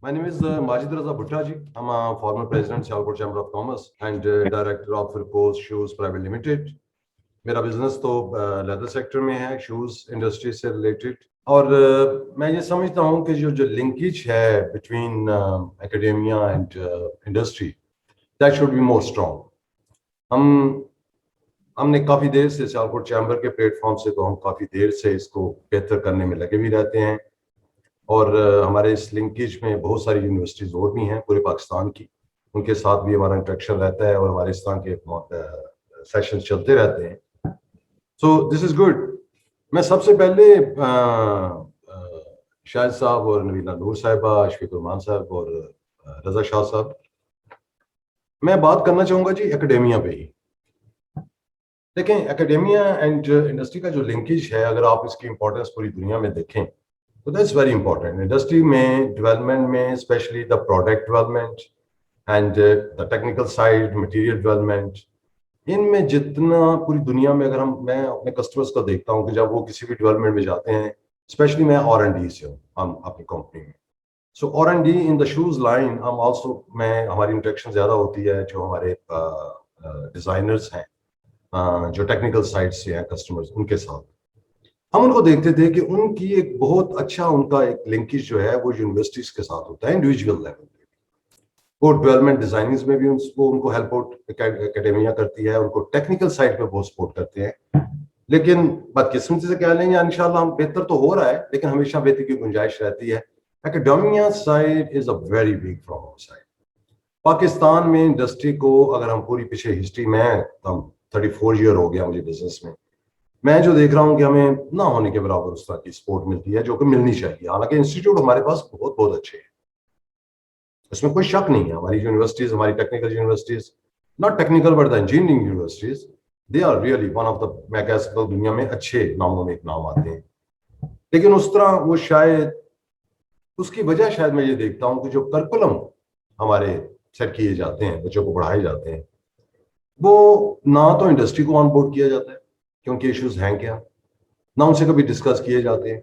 My name is Majid Raza Bhuttaji. I'm a former president Sialkot Chamber of Commerce and director of Ripos Shoes Private Limited. मेरा business तो leather sector में है, shoes industry से related. और मैं ये समझता हूँ कि जो जो लिंकेज है between academia and industry, that should be more strong. हमने काफ़ी देर से सियालकोट चैम्बर के प्लेटफॉर्म से, तो हम काफ़ी देर से इसको बेहतर करने में लगे भी रहते हैं। और हमारे इस लिंकेज में बहुत सारी यूनिवर्सिटीज़ और भी हैं पूरे पाकिस्तान की, उनके साथ भी हमारा इंटरेक्शन रहता है और हमारे इस तरह के सेशंस चलते रहते हैं। So this is good. मैं सबसे पहले शाहिद साहब और नवीला नूर साहिबा, शफीक रहमान साहब और रजा शाह साहब, मैं बात करना चाहूँगा जी एकेडेमिया पे ही। देखें, एकेडेमिया एंड इंडस्ट्री का जो लिंकेज है, अगर आप इसकी इंपॉर्टेंस पूरी दुनिया में देखें तो दैट्स वेरी इंपॉर्टेंट। इंडस्ट्री में डेवलपमेंट में specially the product development and the technical side, material development, इनमें जितना पूरी दुनिया में, अगर मैं अपने कस्टमर्स को देखता हूँ कि जब वो किसी भी डेवलपमेंट में जाते हैं, स्पेशली मैं R&D से हूँ हम अपनी कंपनी में। सो R&D in the shoes line, हम आल्सो हमारी इंटरेक्शन ज़्यादा होती है जो हमारे डिज़ाइनर्स हैं, जो टेक्निकल साइड से हैं कस्टमर्स, उनके साथ हम उनको देखते थे कि उनकी एक बहुत अच्छा उनका एक लिंकेज जो है वो यूनिवर्सिटीज़ के साथ होता है इंडिविजुअल लेवल पे। वो डेवलपमेंट डिजाइनिंग में भी उनको हेल्प आउट एकेडेमिया करती है, उनको टेक्निकल साइड पे बहुत सपोर्ट करते हैं। लेकिन बदकिस्मती से कह लेंगे, इंशाल्लाह हम बेहतर तो हो रहा है, लेकिन हमेशा बेहतर की गुंजाइश रहती है। Academia side is a very big from our side. Pakistan में इंडस्ट्री को अगर हम पूरी पीछे हिस्ट्री में, 34 ईयर हो गया मुझे बिजनेस में, मैं जो देख रहा हूँ कि हमें ना होने के बराबर उस तरह की सपोर्ट मिलती है जो कि मिलनी चाहिए। हालांकि इंस्टीट्यूट हमारे पास बहुत बहुत अच्छे हैं, इसमें कोई शक नहीं है। हमारी यूनिवर्सिटीज, हमारी technical universities, not technical but the engineering universities, they are really one of the, मैं कह सकता हूँ दुनिया में अच्छे नामों में एक नाम आते हैं। लेकिन उस तरह वो शायद, उसकी वजह शायद मैं ये देखता हूँ कि जो करिकुलम हमारे सेट किए जाते हैं, बच्चों को पढ़ाए जाते हैं, वो ना तो इंडस्ट्री को ऑन बोर्ड किया जाता है क्योंकि इश्यूज हैं क्या, ना उनसे कभी डिस्कस किए जाते हैं।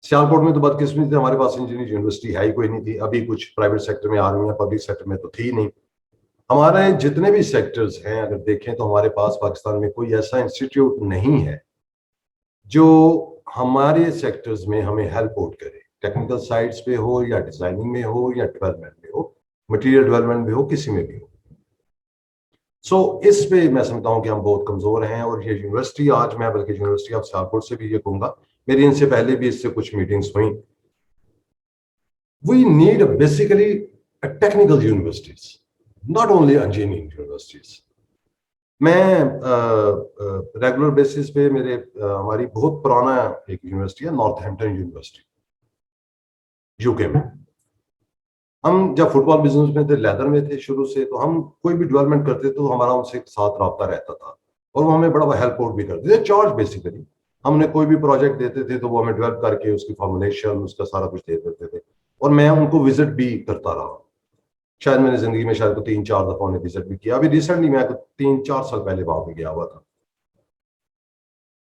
सियालकोट में तो बदकिस्मती से हमारे पास इंजीनियरिंग यूनिवर्सिटी है ही कोई नहीं थी। अभी कुछ प्राइवेट सेक्टर में आ रही है, पब्लिक सेक्टर में तो थी नहीं। हमारे जितने भी सेक्टर्स हैं अगर देखें तो हमारे पास पाकिस्तान में कोई ऐसा इंस्टीट्यूट नहीं है जो हमारे सेक्टर्स में हमें हेल्प आउट करे, टेक्निकल साइड्स पे हो या डिजाइनिंग में हो या डेवलपमेंट में हो, मटेरियल डेवलपमेंट में हो, किसी में भी हो। सो इस पे मैं समझता हूँ कि हम बहुत कमजोर हैं। और ये यूनिवर्सिटी, आज मैं बल्कि यूनिवर्सिटी ऑफ सियालकोट से भी ये कहूंगा, मेरी इनसे पहले भी इससे कुछ मीटिंग्स हुई, we need basically a technical universities, not only engineering universities. मैं रेगुलर बेसिस पे हमारी बहुत पुराना एक यूनिवर्सिटी है, नॉर्थहैम्पटन यूनिवर्सिटी, यूके में। हम जब फुटबॉल बिजनेस में थे, लेदर में थे शुरू से, तो हम कोई भी डेवलपमेंट करते तो हमारा उनसे साथ रब्ता रहता था और वो हमें बड़ा हेल्प आउट भी करते थे, चार्ज बेसिकली। हमने कोई भी प्रोजेक्ट देते थे तो वो हमें डेवलप करके उसकी फॉर्मुलेशन, उसका सारा कुछ दे देते थे और मैं उनको विजिट भी करता रहा। शायद मैंने जिंदगी में शायद 3-4 दफा उन्हें विजिट भी किया। अभी रिसेंटली मैं 3-4 साल पहले वहां पे गया हुआ था।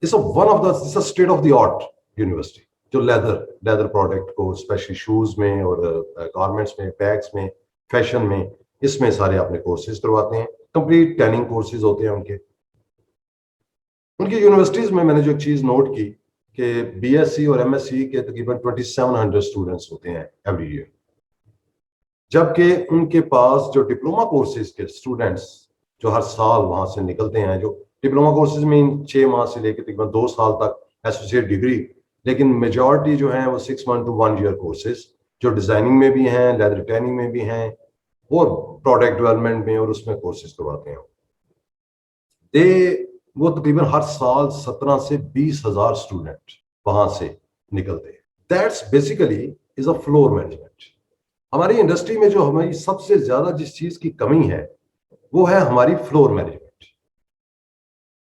It's one of the state of the art university जो लेदर प्रोडक्ट को स्पेशली शूज में और गारमेंट्स में, बैग्स में, फैशन में, इसमें सारे अपने कोर्सेज करवाते हैं। कंप्लीट ट्रेनिंग कोर्सेज होते हैं उनके। उनकी यूनिवर्सिटीज में मैंने जो एक चीज नोट की कि बीएससी और एमएससी के तकरीबन 2700 स्टूडेंट्स होते हैं एवरी ईयर, जबकि उनके पास जो डिप्लोमा कोर्सेज के स्टूडेंट्स जो हर साल वहां से निकलते हैं, जो डिप्लोमा कोर्सेज में 6 माह से लेकर तकरीबन 2 साल तक एसोसिएट डिग्री, लेकिन मेजॉरिटी जो है वो 6 मंथ टू 1 ईयर कोर्सेज जो डिजाइनिंग में भी हैं, लेदर ट्रेनिंग में भी हैं और प्रोडक्ट डेवलपमेंट में, और उसमें कोर्सेज करवाते हैं। वो तकरीबन हर साल 17 से 20 हजार स्टूडेंट वहां से निकलते हैं। That's basically is a floor management. हमारी इंडस्ट्री में जो हमारी सबसे ज्यादा जिस चीज की कमी है वो है हमारी फ्लोर मैनेजमेंट।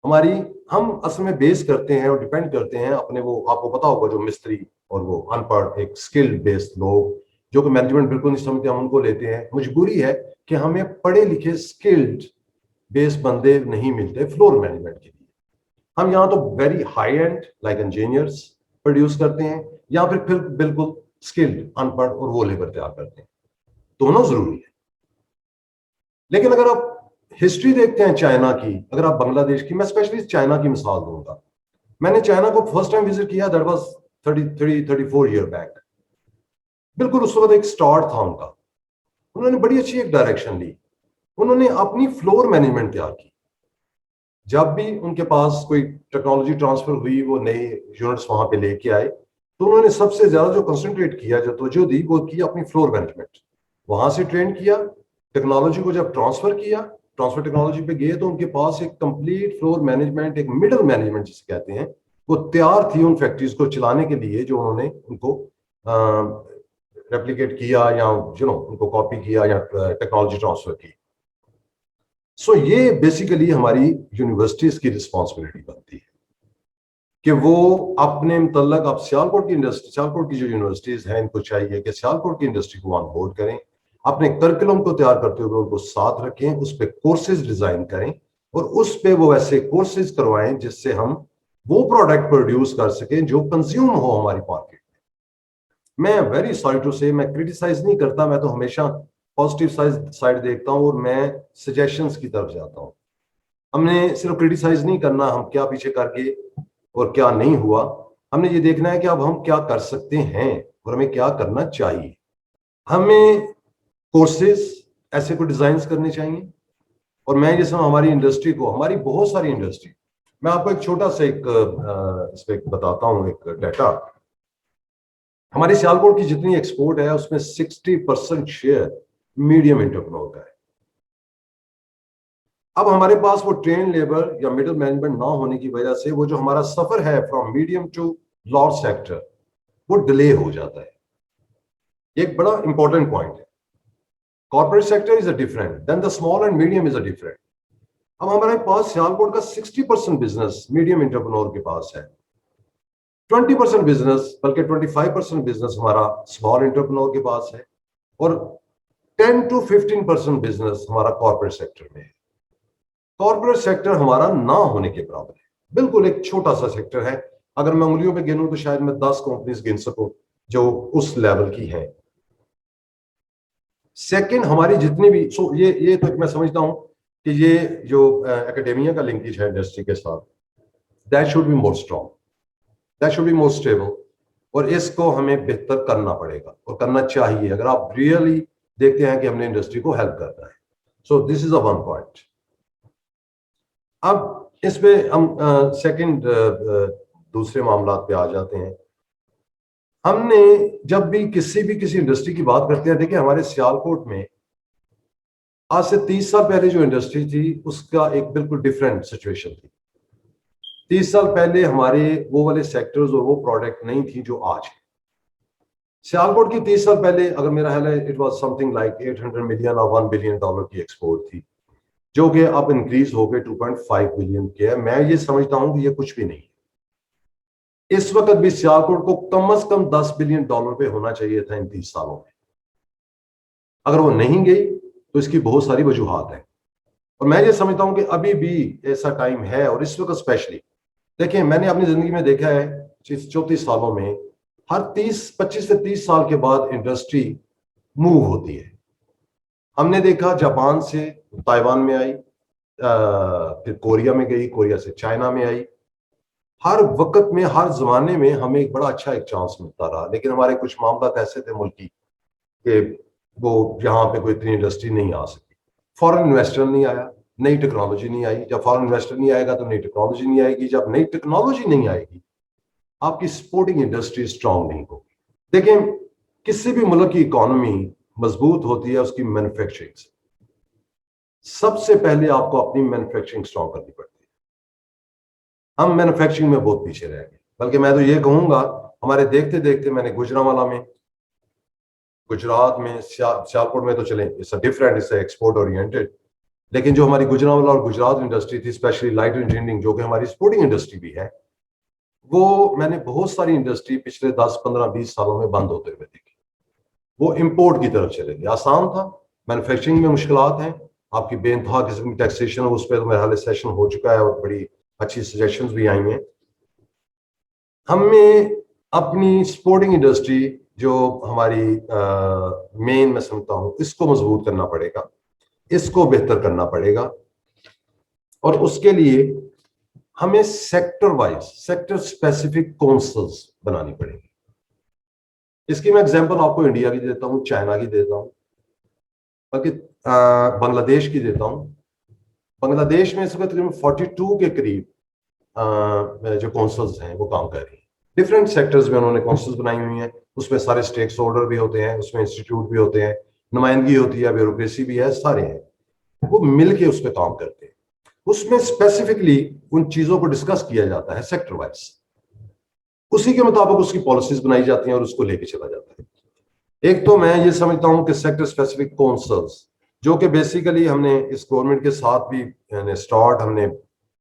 हमारी, हम असल में बेस करते हैं और डिपेंड करते हैं अपने, वो आपको पता होगा जो मिस्त्री और वो अनपढ़ एक स्किल्ड बेस्ड लोग जो कि मैनेजमेंट बिल्कुल नहीं समझते, हम उनको लेते हैं। मजबूरी है कि हमें पढ़े लिखे स्किल्ड बेस बंदे नहीं मिलते फ्लोर मैनेजमेंट के लिए। हम यहाँ तो very high and like engineers produce करते हैं या फिर बिल्कुल स्किल्ड, अनपढ़ और वो लेबर तैयार करते हैं, दोनों जरूरी है। लेकिन अगर आप हिस्ट्री देखते हैं चाइना की, अगर आप बांग्लादेश की, मैं स्पेशली चाइना की मिसाल दूंगा। मैंने चाइना को फर्स्ट टाइम विजिट किया, दैट वाज 34 ईयर बैक। बिल्कुल उस वक्त एक स्टार्ट था उनका, उन्होंने बड़ी अच्छी एक डायरेक्शन ली, उन्होंने अपनी फ्लोर मैनेजमेंट तैयार की। जब भी उनके पास कोई टेक्नोलॉजी ट्रांसफर हुई, वो नए यूनिट्स वहां पे लेके आए, तो उन्होंने सबसे ज्यादा जो कंसंट्रेट किया, जो तवज्जो दी, वो की अपनी फ्लोर मैनेजमेंट। वहां से ट्रेन किया, टेक्नोलॉजी को जब ट्रांसफर किया, ट्रांसफर टेक्नोलॉजी पे गए, तो उनके पास एक कंप्लीट फ्लोर मैनेजमेंट, एक मिडल मैनेजमेंट जिसे कहते हैं, वो तैयार थी उन फैक्ट्रीज को चलाने के लिए, जो उन्होंने उनको रेप्लिकेट किया या उनको कॉपी किया या टेक्नोलॉजी ट्रांसफर की। सो ये बेसिकली हमारी यूनिवर्सिटीज की रिस्पॉन्सिबिलिटी बनती है कि वो अपने मतलब, अब सियालकोट की इंडस्ट्री, सियालकोट की जो यूनिवर्सिटीज हैं, इनको चाहिए कि सियालकोट की इंडस्ट्री को ऑन बोर्ड करें, अपने करिकुलम को तैयार करते हुए उनको साथ रखें, उस पर कोर्सेज डिजाइन करें और उस पे वो ऐसे कोर्सेज करवाएं जिससे हम वो प्रोडक्ट प्रोड्यूस कर सकें जो कंज्यूम हो हमारी मार्केट में। मैं वेरी सॉरी टू से, मैं क्रिटिसाइज नहीं करता, मैं तो हमेशा पॉजिटिव साइड देखता हूं और मैं सजेशंस की तरफ जाता हूं। हमने सिर्फ क्रिटिसाइज नहीं करना, हम क्या पीछे करके और क्या नहीं हुआ, हमने ये देखना है कि अब हम क्या कर सकते हैं और हमें क्या करना चाहिए। हमें कोर्सेज ऐसे को डिजाइन करने चाहिए। और मैं जैसे हमारी इंडस्ट्री को, हमारी बहुत सारी इंडस्ट्री, मैं आपको एक छोटा सा एक इस पे बताता हूँ एक डाटा। हमारी सियालकोट की जितनी एक्सपोर्ट है उसमें 60% शेयर मीडियम एंटरप्रेन्योर का है। अब हमारे पास वो ट्रेन लेबर या मिडिल मैनेजमेंट ना होने की वजह से वो जो हमारा सफर है from medium to large sector, वो डिले हो जाता है। एक बड़ा इंपॉर्टेंट पॉइंट है। Corporate sector is a different than the small and medium is a different. अब हमारे पास सियालकोट का 60% बिजनेस मीडियम एंटरप्रेन्योर के पास है, 20% बिजनेस, बल्कि 25% बिजनेस हमारा स्मॉल एंटरप्रेन्योर के पास है, और 10 to 15% बिजनेस हमारा कॉर्पोरेट सेक्टर में है। कॉर्पोरेट सेक्टर हमारा ना होने के बराबर है, बिल्कुल एक छोटा सा सेक्टर है। अगर मैं उंगलियों पे गिनूं तो शायद मैं 10 कंपनीज गिन सकूं जो उस लेवल की हैं। सेकंड, हमारी जितनी भी, सो ये तो मैं समझता हूं कि ये जो एकेडेमिया का लिंकेज है इंडस्ट्री के साथ, that should be more strong, that should be more stable, और इसको हमें बेहतर करना पड़ेगा और करना चाहिए अगर आप रियली देखते हैं कि हमने इंडस्ट्री को हेल्प करना है। So this is a one point. अब इस पे हम सेकंड दूसरे मामला पे आ जाते हैं। हमने जब भी किसी इंडस्ट्री की बात करते हैं, देखिए हमारे सियालकोट में आज से 30 साल पहले जो इंडस्ट्री थी उसका एक बिल्कुल डिफरेंट सिचुएशन थी। 30 साल पहले हमारे वो वाले सेक्टर्स और वो प्रोडक्ट नहीं थी जो आज है। सियालकोट की 30 साल पहले, अगर मेरा ख्याल है, it was something like 800 million और $1 बिलियन की एक्सपोर्ट थी, जो कि अब इंक्रीज हो गए 2.5 बिलियन के है। मैं ये समझता हूं कि ये कुछ भी नहीं है। इस वक्त भी सियालकोट को कम से कम $10 बिलियन पे होना चाहिए था इन 30 सालों में। अगर वो नहीं गई तो इसकी बहुत सारी वजूहात हैं, और मैं ये समझता हूं कि अभी भी ऐसा टाइम है, और इस वक्त स्पेशली देखिए, मैंने अपनी जिंदगी में देखा है 34 सालों में, हर 25 से 30 साल के बाद इंडस्ट्री मूव होती है। हमने देखा जापान से ताइवान में आई, फिर कोरिया में गई, कोरिया से चाइना में आई। हर वक्त में, हर जमाने में हमें एक बड़ा अच्छा एक चांस मिलता रहा, लेकिन हमारे कुछ मामला ऐसे थे मुल्की कि वो यहाँ पे कोई इतनी इंडस्ट्री नहीं आ सकी। फॉरेन इन्वेस्टर नहीं आया, नई टेक्नोलॉजी नहीं आई। जब फॉरेन इन्वेस्टर नहीं आएगा तो नई टेक्नोलॉजी नहीं आएगी। जब नई टेक्नोलॉजी नहीं आएगी, आपकी सपोर्टिंग इंडस्ट्री स्ट्रांग नहीं होगी। देखिए, किसी भी मुल्क की इकोनॉमी मजबूत होती है उसकी मैन्युफैक्चरिंग से। सबसे पहले आपको अपनी मैन्युफैक्चरिंग स्ट्रांग करनी पड़ती है। हम मैन्युफैक्चरिंग में बहुत पीछे रह गए, बल्कि मैं तो ये कहूंगा, हमारे देखते देखते, मैंने गुजरांवाला में, गुजरात में, सियालकोट में तो चले, it's different, it's export oriented, लेकिन जो हमारी गुजरांवाला और गुजरात इंडस्ट्री थी, स्पेशली लाइट इंजीनियरिंग, जो कि हमारी सपोर्टिंग इंडस्ट्री भी है, वो मैंने बहुत सारी इंडस्ट्री पिछले 10, 15, 20 सालों में बंद होते हुए देखी। वो इंपोर्ट की तरफ चले गए। आसान था, मैन्युफैक्चरिंग में मुश्किलात हैं, आपकी बेइंतहा किस्म की टैक्सेशन, उस पर तो मेरा हाल सेशन हो चुका है और बड़ी अच्छी सजेशंस भी आई हैं। हमें अपनी सपोर्टिंग इंडस्ट्री जो हमारी मेन मैं समझता हूँ इसको मजबूत करना पड़ेगा, इसको बेहतर करना पड़ेगा। और उसके लिए हमें sector wise, sector specific councils बनानी पड़ेगी। इसकी मैं एग्जांपल आपको इंडिया की देता हूँ, चाइना की देता हूँ, बल्कि बांग्लादेश की देता हूँ। बांग्लादेश में इस वक्त तकरीबन 42 के करीब जो काउंसिल्स हैं वो काम कर रही हैं। डिफरेंट सेक्टर्स में उन्होंने काउंसिल्स बनाई हुई हैं, उसमें सारे स्टेक होल्डर भी होते हैं, उसमें इंस्टीट्यूट भी होते हैं, नुमाइंदगी होती है, ब्यूरोक्रेसी भी है, सारे हैं, वो मिलके उस पर काम करते हैं। उसमें स्पेसिफिकली उन चीजों को डिस्कस किया जाता है सेक्टर वाइज, उसी के मुताबिक उसकी पॉलिसीज बनाई जाती हैं और उसको लेके चला जाता है। एक तो मैं ये समझता हूं कि सेक्टर स्पेसिफिक काउंसिल्स, जो कि बेसिकली हमने इस गवर्नमेंट के साथ भी स्टार्ट, हमने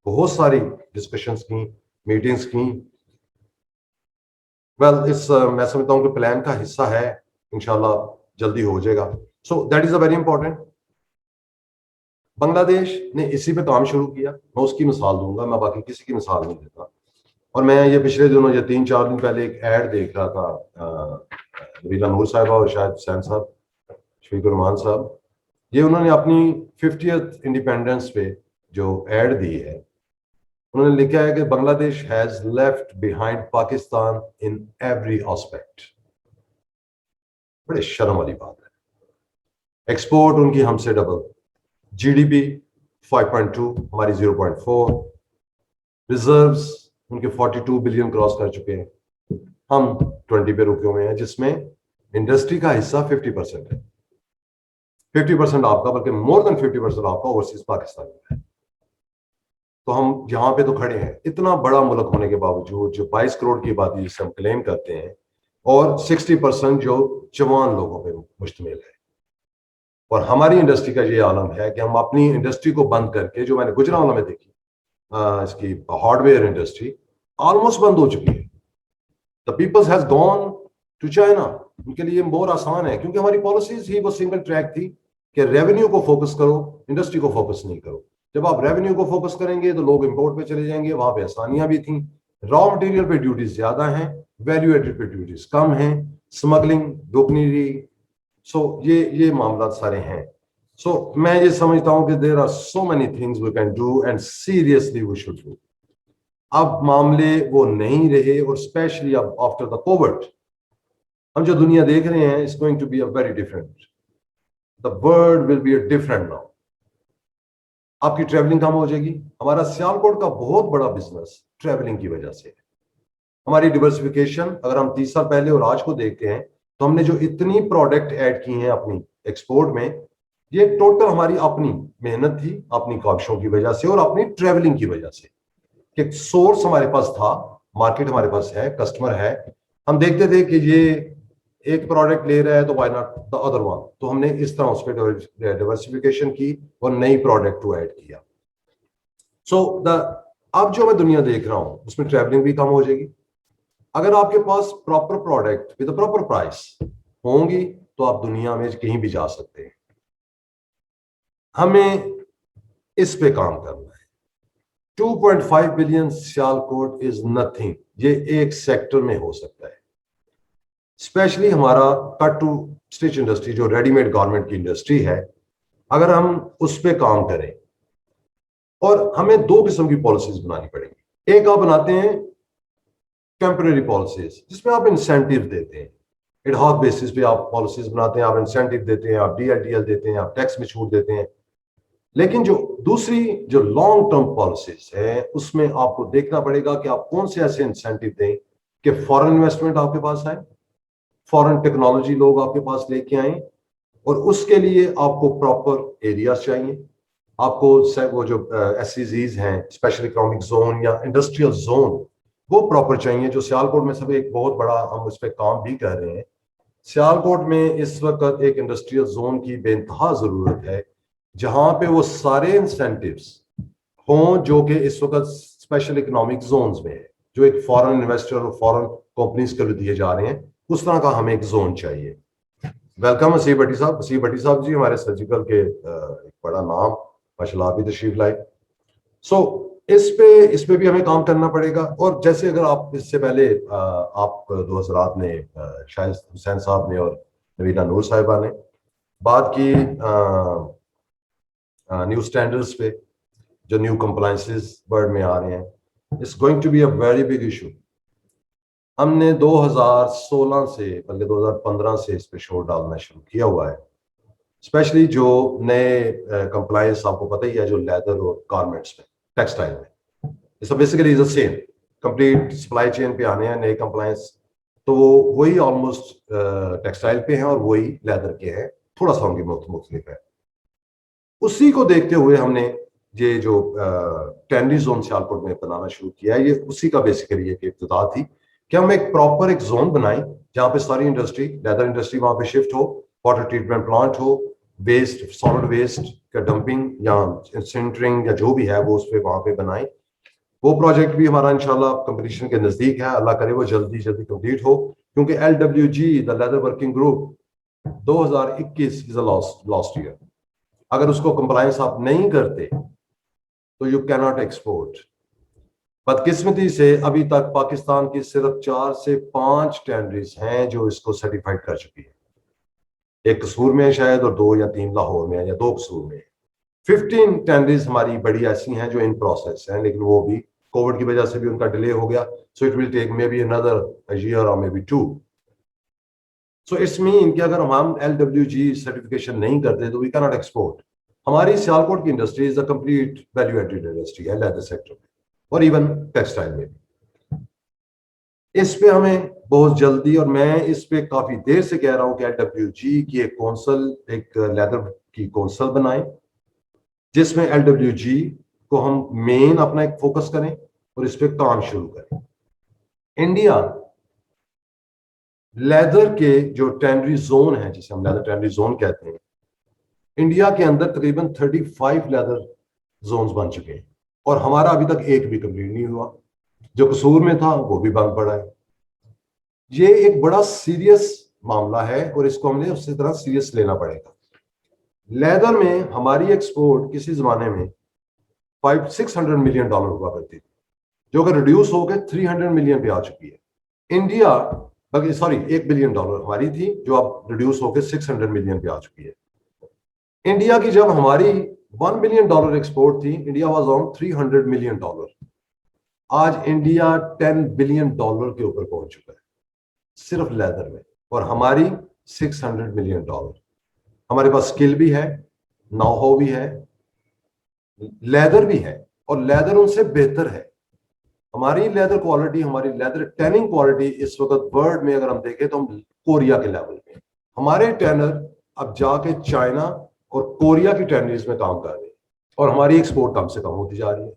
बहुत सारी डिस्कशंस की, मीटिंग्स की। इस मैं समझता हूं कि प्लान का हिस्सा है, इंशाल्लाह जल्दी हो जाएगा। So that is a very important. Bangladesh ने इसी पे काम शुरू किया, मैं उसकी मिसाल दूंगा, मैं बाकी किसी की मिसाल नहीं देता। और मैं ये पिछले दिनों, ये 3-4 दिन पहले एक ऐड देख रहा था, नबीला नूर साहिबा और शायद हुसैन साहब, शफीक रहमान साहब, ये उन्होंने अपनी 50th इंडिपेंडेंस पे जो एड दी है, उन्होंने लिखा है कि Bangladesh has left behind Pakistan in every aspect. बड़े शर्म वाली बात है। एक्सपोर्ट उनकी हमसे डबल, जीडीपी 5.2, हमारी 0.4, रिजर्व्स उनके 42 बिलियन क्रॉस कर चुके हैं, हम 20 पे रुके हुए हैं, जिसमें इंडस्ट्री का हिस्सा 50% है। 50% आपका, बल्कि मोर देन 50% आपका ओवरसीज पाकिस्तान में है। तो हम यहाँ पे तो खड़े हैं, इतना बड़ा मुल्क होने के बावजूद, जो 22 करोड़ की आबादी जिसे हम क्लेम करते हैं, और 60% जो जवान लोगों पे मुश्तमिल है। और हमारी इंडस्ट्री का ये आलम है कि हम अपनी इंडस्ट्री को बंद करके, जो मैंने गुजरावाला में देखी, इसकी हार्डवेयर इंडस्ट्री ऑलमोस्ट बंद हो चुकी है। The peoples has gone to China. उनके लिए बहुत आसान है, क्योंकि हमारी पॉलिसीज ही वो सिंगल ट्रैक थी कि रेवेन्यू को फोकस करो, इंडस्ट्री को फोकस नहीं करो। जब आप रेवेन्यू को फोकस करेंगे तो लोग इंपोर्ट पे चले जाएंगे, वहां पे आसानियां भी थी, रॉ मटेरियल पे ड्यूटीज ज्यादा हैं, वैल्यू एडेड पे ड्यूटीज कम हैं, स्मगलिंग, बुकनीरी, सो ये मामला सारे हैं। सो मैं ये समझता हूं कि there are so many things we can do and seriously we should do. अब मामले वो नहीं रहे, और स्पेशली अब आफ्टर द कोविड हम जो दुनिया देख रहे हैं, is going to be a very different. The world will be a different now. आपकी ट्रैवलिंग कम हो जाएगी। हमारा सियालकोट का बहुत बड़ा बिजनेस ट्रैवलिंग की वजह से है। हमारी डिवर्सिफिकेशन, अगर हम 30 साल पहले और आज को देखते हैं, तो हमने जो इतनी प्रोडक्ट ऐड की हैं अपनी एक्सपोर्ट में, ये टोटल हमारी अपनी मेहनत थी, अपनी काविशों की वजह से और अपनी ट्रैवलिंग की वजह से। कि सोर्स हमारे पास था, मार्केट हमारे पास है, कस्टमर है, हम देखते थे कि ये एक प्रोडक्ट ले रहा है तो why not the other one. तो हमने इस तरह उस पर डिवर्सिफिकेशन की और नई प्रोडक्ट को ऐड किया। सो द अब जो मैं दुनिया देख रहा हूं, उसमें ट्रैवलिंग भी कम हो जाएगी। अगर आपके पास proper product with proper price होंगी, तो आप दुनिया में कहीं भी जा सकते हैं। हमें इस पे काम करना है। 2.5 बिलियन सियालकोट इज नथिंग, ये एक सेक्टर में हो सकता है। स्पेशली हमारा कट टू स्टिच इंडस्ट्री, जो रेडीमेड गारमेंट की इंडस्ट्री है, अगर हम उस पर काम करें, और हमें दो किस्म की पॉलिसीज बनानी पड़ेगी। एक आप बनाते हैं टेम्पररी पॉलिसीज, जिसमें आप इंसेंटिव देते हैं, एडहॉक बेसिस पे आप पॉलिसीज बनाते हैं, आप इंसेंटिव देते हैं, आप डीएलटीएल देते हैं, आप टैक्स में छूट देते हैं। लेकिन जो दूसरी, जो लॉन्ग टर्म पॉलिसीज है, उसमें आपको देखना पड़ेगा कि आप कौन से ऐसे इंसेंटिव दें कि फॉरेन इन्वेस्टमेंट आपके पास आए, फॉरेन टेक्नोलॉजी लोग आपके पास लेके आए, और उसके लिए आपको प्रॉपर एरियाज चाहिए। आपको वो जो एसईजीज हैं, स्पेशल इकोनॉमिक जोन या इंडस्ट्रियल जोन, वो प्रॉपर चाहिए। जो सियालकोट में सब एक बहुत बड़ा, हम उस पर काम भी कर रहे हैं। सियालकोट में इस वक्त एक इंडस्ट्रियल जोन की बेइंतहा जरूरत है, जहां पे वो सारे इंसेंटिव्स हों जो कि इस वक्त स्पेशल इकोनॉमिक जोन्स में है, जो एक फॉरेन इन्वेस्टर और फॉरेन कंपनीज के लिए दिए जा रहे हैं। उस तरह का हमें एक जोन चाहिए। वेलकम वसीम भट्टी साहब। वसीम भट्टी साहब जी हमारे सर्जिकल के एक बड़ा नाम, माशाल्लाह, आप भी तशरीफ लाए। सो इस पे भी हमें काम करना पड़ेगा। और जैसे अगर आप इससे पहले आप 2000 में शायद हुसैन साहब ने और नवीना नूर साहिबा ने बात की न्यू स्टैंडर्ड्स पे, जो न्यू कंप्लायंसेस वर्ल्ड में आ रहे हैं, it's going to be a very big issue. हमने 2016 से बल्कि 2015 से इस पे शोर डालना शुरू किया हुआ है, स्पेशली जो नए कंप्लायंस आपको पता ही है, जो लेदर और गारमेंट्स में, टेक्सटाइल में, so basically is the same complete supply chain पे आने हैं नए कंप्लायंस। तो वो वही ऑलमोस्ट टेक्सटाइल पे हैं और वही लेदर के हैं, थोड़ा सा उनकी मुख्तलिफ है। उसी को देखते हुए हमने ये जो टेनरी जोन सियालकोट में बनाना शुरू किया है, ये उसी का बेसिकली एक इब्तिदा थी कि हम एक प्रॉपर एक जोन बनाएं जहां पे सारी इंडस्ट्री, लेदर इंडस्ट्री वहां पे शिफ्ट हो, वाटर ट्रीटमेंट प्लांट हो, वेस्ट सॉलिड वेस्ट का डंपिंग या सिंटरिंग या जो भी है वो उस पर वहां पे बनाएं। वो प्रोजेक्ट भी हमारा इंशाल्लाह कंप्लीशन के नजदीक है, अल्लाह करे वो जल्दी जल्दी कंप्लीट हो, क्योंकि LWG the leather working group 2021 is a last year. अगर उसको कंप्लायंस आप नहीं करते तो यू कैन नॉट एक्सपोर्ट। बदकिस्मती से अभी तक पाकिस्तान की सिर्फ 4 से 5 टैनरीज हैं जो इसको सर्टिफाइड कर चुकी है। एक कसूर में है शायद, और 2 या 3 लाहौर में है, या 2 कसूर में है। 15 टैनरीज हमारी बड़ी ऐसी हैं जो इन प्रोसेस हैं, लेकिन वो भी कोविड की वजह से भी उनका डिले हो गया। So it will take maybe another year और maybe 2। So it's mean कि अगर हम LWG सर्टिफिकेशन नहीं करते तो वी कैन नॉट एक्सपोर्ट। हमारी सियालकोट की industry is a complete value added industry है लेदर सेक्टर में, और इवन टेक्सटाइल में भी। इस पे हमें बहुत जल्दी, और मैं इस पे काफी देर से कह रहा हूं कि LWG की एक कौंसल, एक लेदर की कौंसल बनाएं, जिसमें LWG को हम मेन अपना एक फोकस करें और इस पे काम शुरू करें। इंडिया लेदर के जो टेनरी जोन है, जिसे हम लेदर टेनरी जोन कहते हैं, इंडिया के अंदर तकरीबन 35 लेदर जोन्स बन चुके हैं, और हमारा अभी तक एक भी कंप्लीट नहीं हुआ। जो कसूर में था वो भी बंद पड़ा है। ये एक बड़ा सीरियस मामला है और इसको हमने उसी तरह सीरियस लेना पड़ेगा। लेदर में हमारी एक्सपोर्ट किसी जमाने में 500-600 मिलियन डॉलर हुआ करती थी, जो कि रिड्यूस होकर 300 मिलियन पे आ चुकी है। इंडिया, बल्कि सॉरी, $1 बिलियन हमारी थी, जो अब रिड्यूस होकर 600 मिलियन पे आ चुकी है। इंडिया की जब हमारी $1 बिलियन एक्सपोर्ट थी, इंडिया वाज ऑन $300 मिलियन। आज इंडिया $10 बिलियन के ऊपर पहुंच चुका है सिर्फ लेदर में, और हमारी $600 मिलियन। हमारे पास स्किल भी है, नौ हाउ भी है, लेदर भी है, और लेदर उनसे बेहतर है। हमारी लेदर क्वालिटी, हमारी लेदर टैनिंग क्वालिटी इस वक्त वर्ल्ड में अगर हम देखें तो हम कोरिया के लेवल पे। हमारे टैनर अब जाके चाइना और कोरिया की टैनरीज में काम कर रहे हैं, और हमारी एक्सपोर्ट कम से कम होती जा रही है।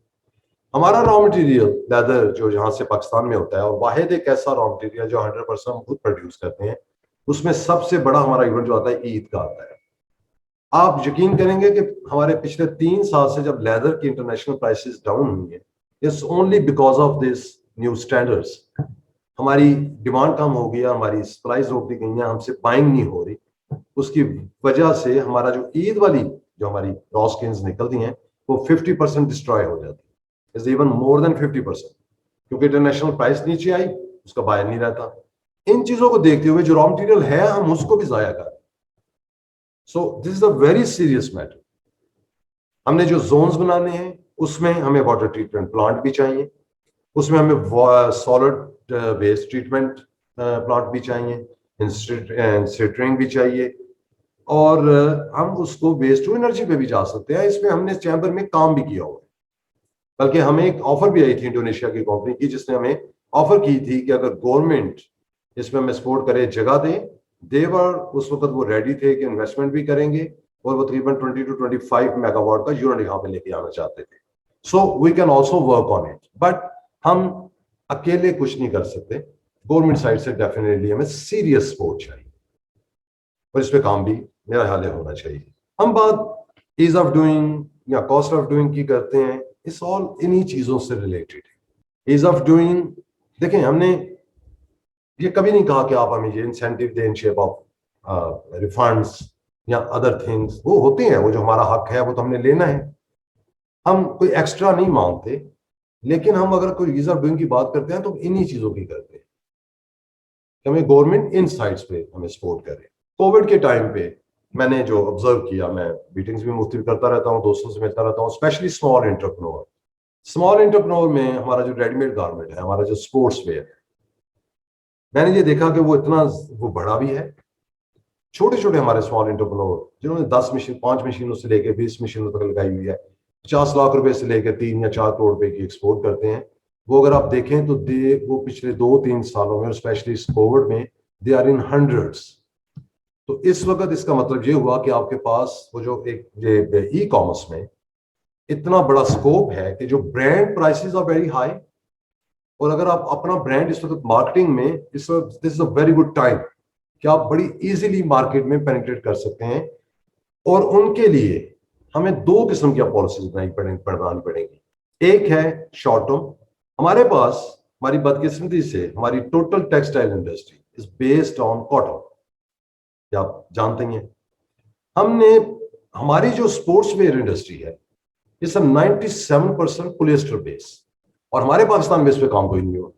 हमारा रॉ मटेरियल लेदर जो यहाँ से पाकिस्तान में होता है, और वाहिद एक ऐसा रॉ मटेरियल जो 100% हम खुद प्रोड्यूस करते हैं, उसमें सबसे बड़ा हमारा इवेंट जो आता है ईद का आता है। आप यकीन करेंगे कि हमारे पिछले 3 साल से जब लेदर की इंटरनेशनल प्राइसेस डाउन हुई है, it's only because of this new standards. हमारी डिमांड कम हो गई है, हमारी सप्लाईज रोक दी गई हैं, हमसे बाइंग नहीं हो रही। उसकी वजह से हमारा जो ईद वाली जो हमारी रॉ स्किन्स निकलती हैं, वो 50% डिस्ट्रॉय हो जाती है, इज इवन मोर देन 50%, क्योंकि इंटरनेशनल प्राइस नीचे आई, उसका बायर नहीं रहता। इन चीजों को देखते हुए जो रॉ मटेरियल है हम उसको भी जाया कर रहे हैं। So this is a very serious matter. हमने जो जोन्स बनाने हैं उसमें हमें वाटर ट्रीटमेंट प्लांट भी चाहिए, उसमें हमें सॉलिड वेस्ट ट्रीटमेंट प्लांट भी चाहिए, इंसिनरेटिंग भी चाहिए, और हम उसको वेस्ट टू एनर्जी पे भी जा सकते हैं। इसमें हमने चैम्बर में काम भी किया हुआ है, बल्कि हमें एक ऑफर भी आई थी इंडोनेशिया की कंपनी की, जिसने हमें ऑफर की थी कि अगर गवर्नमेंट इसमें हमें सपोर्ट करे, जगह दे, देवर उस वक्त वो रेडी थे कि इन्वेस्टमेंट भी करेंगे, और वो तकरीबन 20 to 25 मेगावाट का यूनिट यहाँ पे लेके आना चाहते थे। So we can also work on it, but हम अकेले कुछ नहीं कर सकते। गवर्नमेंट साइड से डेफिनेटली हमें सीरियस सपोर्ट चाहिए, और इस पे काम भी मेरा ख्याल है होना चाहिए। हम बात ईज ऑफ डूइंग या कॉस्ट ऑफ डूइंग की करते हैं, इस ऑल इन्हीं चीजों से रिलेटेड है। ईज ऑफ डूइंग, देखें, हमने ये कभी नहीं कहा कि आप हमें ये इंसेंटिव दें इन शेप ऑफ रिफंड्स या अदर थिंग्स। वो होते हैं, वो जो हमारा हक है वो तो हमने लेना है। हम कोई एक्स्ट्रा नहीं मांगते, लेकिन हम अगर कोई ईज ऑफ डूइंग की बात करते हैं तो इन्हीं चीजों की करते हैं कि हमें गवर्नमेंट इन साइड्स पे हमें सपोर्ट करे। कोविड के टाइम पे मैंने जो ऑब्जर्व किया, मैं मीटिंग्स भी मुख्तलिफ करता रहता हूँ, दोस्तों से मिलता रहता हूँ, स्पेशली स्मॉल एंटरप्रेन्योर में हमारा जो रेडीमेड गारमेंट है, हमारा जो स्पोर्ट्स वेयर है, मैंने ये देखा कि वो इतना वो बड़ा भी है। छोटे छोटे हमारे स्मॉल एंटरप्रेन्योर जिन्होंने 10 मशीन 5 मशीनों से लेकर 20 मशीनों तक लगाई हुई है, 50 लाख रुपए से लेकर 3 या 4 करोड़ रुपए की एक्सपोर्ट करते हैं। वो अगर आप देखें तो वो पिछले 2-3 सालों में, और स्पेशली इस कोविड में, दे आर इन हंड्रेड्स। तो इस वक्त इसका मतलब ये हुआ कि आपके पास वो जो एक ये ई कॉमर्स में इतना बड़ा स्कोप है कि जो brand prices are very high, और अगर आप अपना ब्रांड इस वक्त मार्केटिंग में, इस वक्त this is a very good time कि आप बड़ी इजीली मार्केट में पेनिट्रेट कर सकते हैं। और उनके लिए हमें 2 किस्म की पॉलिसीज बनानी पड़ेंगी। एक है शॉर्ट टर्म। हमारे पास, हमारी बदकिस्मती से, हमारी total textile industry is based on cotton, आप जानते ही हैं। हमने, हमारी जो स्पोर्ट्स वेयर इंडस्ट्री है, ये सब 97% पोलिएस्टर बेस, और हमारे पाकिस्तान में इस पे काम कोई नहीं हुआ।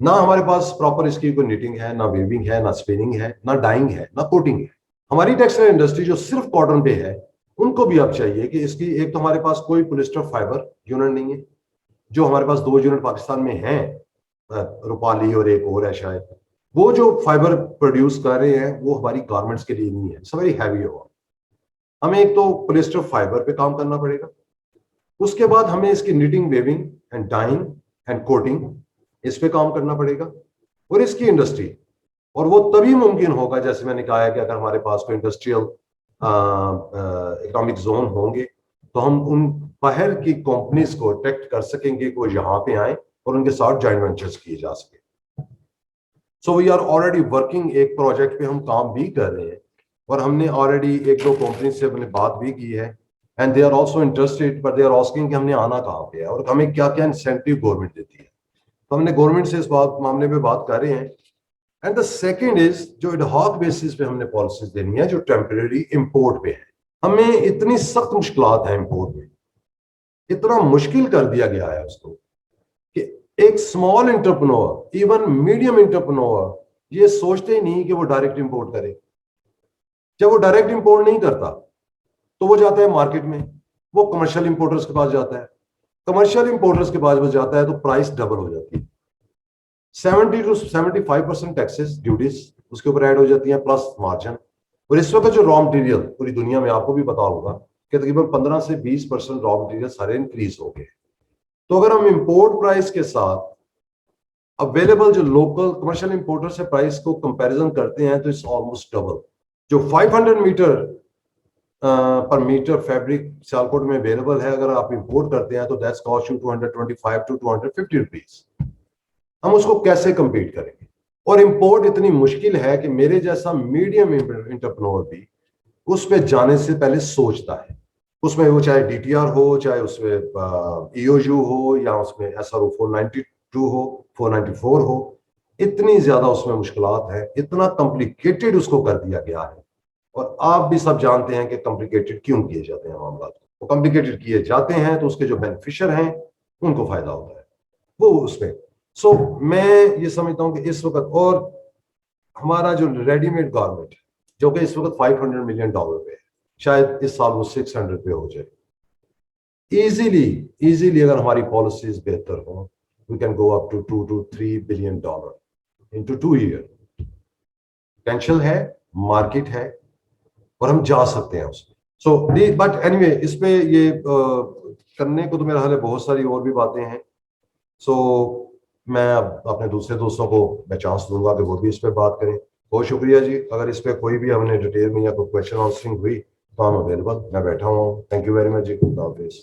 ना हमारे पास प्रॉपर इसकी कोई निटिंग है, ना वीविंग है, ना स्पिनिंग है, ना डाइंग है, ना कोटिंग है। हमारी टेक्सटाइल इंडस्ट्री जो सिर्फ कॉटन पे है, उनको भी अब चाहिए कि इसकी, एक तो हमारे पास कोई पोलिएस्टर फाइबर यूनिट नहीं है। जो हमारे पास 2 यूनिट पाकिस्तान में हैं, रूपाली और एक और है शायद, वो जो फाइबर प्रोड्यूस कर रहे हैं वो हमारी गारमेंट्स के लिए नहीं है, इट्स वेरी हैवी होगा। हमें एक तो पोलिएस्टर फाइबर पे काम करना पड़ेगा, उसके बाद हमें इसकी knitting, weaving and dyeing and coating, इस पे काम करना पड़ेगा। और इसकी इंडस्ट्री, और वो तभी मुमकिन होगा, जैसे मैंने कहा है, कि अगर हमारे पास कोई इंडस्ट्रियल इकोनॉमिक जोन होंगे, तो हम उन बाहर की कंपनीज को अट्रैक्ट कर सकेंगे, वो यहाँ पे आए और उनके साथ जॉइंट वेंचर्स किए जा सके। So we are already working, एक प्रोजेक्ट पे हम काम भी कर रहे हैं, और हमने ऑलरेडी 1-2 कंपनी से अपने बात भी की है, and they are also interested, but they are asking कि हमने आना कहाँ पे है और हमें क्या क्या इंसेंटिव गवर्नमेंट देती है। तो हमने गवर्नमेंट से इस मामले में बात कर रहे हैं। एंड द सेकेंड इज, जो एडहॉक बेसिस पे हमने पॉलिसीज देनी है, जो टेम्परेरी इंपोर्ट पे है। हमें इतनी सख्त मुश्किलात है इंपोर्ट में, इतना मुश्किल कर दिया गया है उसको, कि एक small entrepreneur, even medium entrepreneur, ये सोचते ही नहीं कि वो डायरेक्ट इंपोर्ट करे। जब वो डायरेक्ट इंपोर्ट नहीं करता तो वो जाता है मार्केट में, वो कमर्शियल इंपोर्टर्स के पास जाता है। कमर्शियल इंपोर्टर्स के पास वो जाता है तो प्राइस डबल हो जाती है। 70 to 75% टैक्सेस, ड्यूटीज उसके ऊपर ऐड हो जाती हैं, प्लस मार्जिन। और इस वक्त जो रॉ मटेरियल पूरी दुनिया में, आपको भी पता होगा कि तकरीबन 15 से 20% रॉ मटेरियल सारे इंक्रीज हो गए। तो अगर हम इंपोर्ट प्राइस के साथ अवेलेबल जो लोकल कमर्शियल इंपोर्टर से प्राइस को कंपैरिजन करते हैं, तो इट्स ऑलमोस्ट डबल। जो 500 मीटर पर मीटर फैब्रिक सियालकोट में अवेलेबल है, अगर आप इंपोर्ट करते हैं तो that's cost you 225 to 250 rupees. हम उसको कैसे compete करेंगे? और इंपोर्ट इतनी मुश्किल है कि मेरे जैसा मीडियम एंटरप्रेन्योर भी उस पे जाने से पहले सोचता है। उसमें वो चाहे डीटीआर हो, चाहे उसमें ईओयू हो, या उसमें एसआरओ 492 हो, 494 हो, इतनी ज्यादा उसमें मुश्किलात है, इतना कॉम्प्लिकेटेड उसको कर दिया गया है। और आप भी सब जानते हैं कि कॉम्प्लिकेटेड क्यों किए जाते हैं मामला। वो कॉम्प्लिकेटेड किए जाते हैं तो उसके जो बेनिफिशियर हैं उनको फायदा होता है वो उसमें। सो मैं ये समझता हूं कि इस वक्त, और हमारा जो रेडीमेड गारमेंट जो कि इस वक्त $500 मिलियन पे है, शायद इस साल वो 600 पे हो जाए। इजीली अगर हमारी पॉलिसीज बेहतर हो, we can go up to $2 to 3 billion into 2 year. Potential है, मार्केट है, और हम जा सकते हैं उसमें। सो बट एनीवे, इस पे ये करने को तो मेरा हाल है, बहुत सारी और भी बातें हैं। सो मैं अपने दूसरे दोस्तों को मैं चांस दूंगा कि वो भी इस पे बात करें। बहुत शुक्रिया जी। अगर इस पे कोई भी हमने डिटेल में या कोई क्वेश्चन आंसरिंग हुई तो हम अवेलेबल, मैं बैठा हूँ। थैंक यू वेरी मच जी। खुदा हाफिज़।